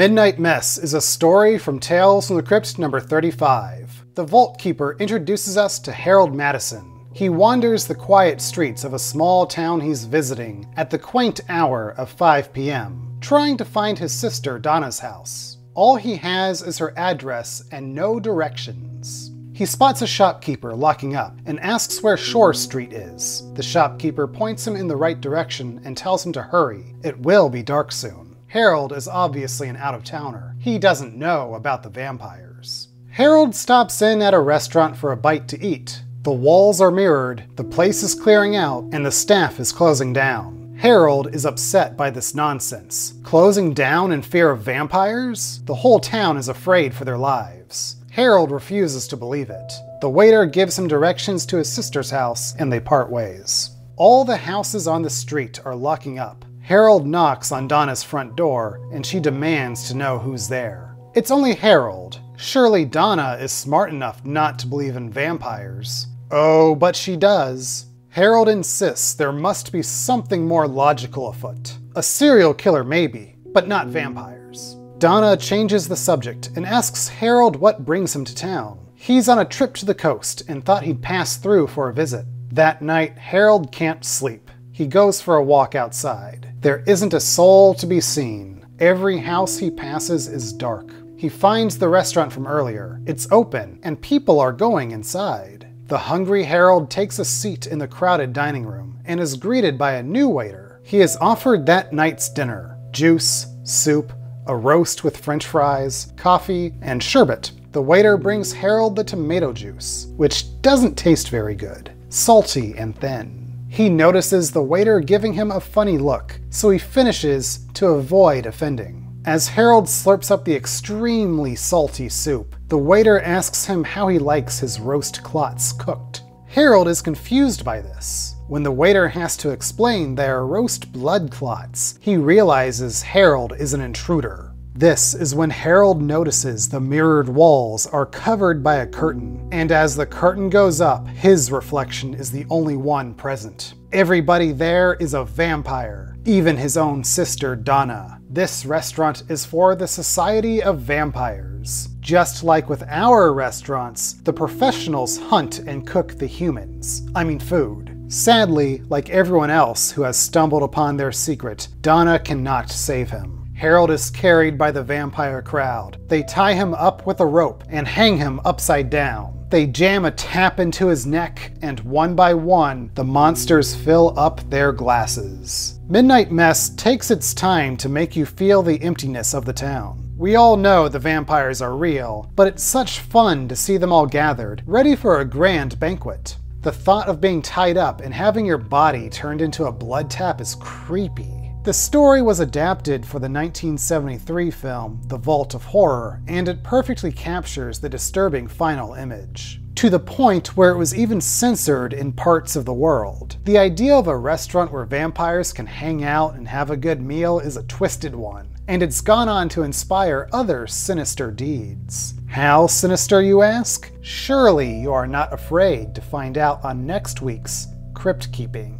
Midnight Mess is a story from Tales from the Crypt number 35. The Vault Keeper introduces us to Harold Madison. He wanders the quiet streets of a small town he's visiting at the quaint hour of 5 p.m., trying to find his sister Donna's house. All he has is her address and no directions. He spots a shopkeeper locking up and asks where Shore Street is. The shopkeeper points him in the right direction and tells him to hurry. It will be dark soon. Harold is obviously an out-of-towner. He doesn't know about the vampires. Harold stops in at a restaurant for a bite to eat. The walls are mirrored, the place is clearing out, and the staff is closing down. Harold is upset by this nonsense. Closing down in fear of vampires? The whole town is afraid for their lives. Harold refuses to believe it. The waiter gives him directions to his sister's house, and they part ways. All the houses on the street are locking up. Harold knocks on Donna's front door, and she demands to know who's there. It's only Harold. Surely Donna is smart enough not to believe in vampires. Oh, but she does. Harold insists there must be something more logical afoot. A serial killer maybe, but not vampires. Donna changes the subject and asks Harold what brings him to town. He's on a trip to the coast and thought he'd pass through for a visit. That night, Harold can't sleep. He goes for a walk outside. There isn't a soul to be seen. Every house he passes is dark. He finds the restaurant from earlier. It's open, and people are going inside. The hungry Harold takes a seat in the crowded dining room and is greeted by a new waiter. He is offered that night's dinner: juice, soup, a roast with french fries, coffee, and sherbet. The waiter brings Harold the tomato juice, which doesn't taste very good, salty and thin. He notices the waiter giving him a funny look, so he finishes to avoid offending. As Harold slurps up the extremely salty soup, the waiter asks him how he likes his roast clots cooked. Harold is confused by this. When the waiter has to explain they are roast blood clots, he realizes Harold is an intruder. This is when Harold notices the mirrored walls are covered by a curtain, and as the curtain goes up, his reflection is the only one present. Everybody there is a vampire, even his own sister Donna. This restaurant is for the Society of Vampires. Just like with our restaurants, the professionals hunt and cook the humans. I mean food. Sadly, like everyone else who has stumbled upon their secret, Donna cannot save him. Harold is carried by the vampire crowd. They tie him up with a rope and hang him upside down. They jam a tap into his neck, and one by one, the monsters fill up their glasses. Midnight Mess takes its time to make you feel the emptiness of the town. We all know the vampires are real, but it's such fun to see them all gathered, ready for a grand banquet. The thought of being tied up and having your body turned into a blood tap is creepy. The story was adapted for the 1973 film The Vault of Horror, and it perfectly captures the disturbing final image, to the point where it was even censored in parts of the world. The idea of a restaurant where vampires can hang out and have a good meal is a twisted one, and it's gone on to inspire other sinister deeds. How sinister, you ask? Surely you are not afraid to find out on next week's Crypt Keeping.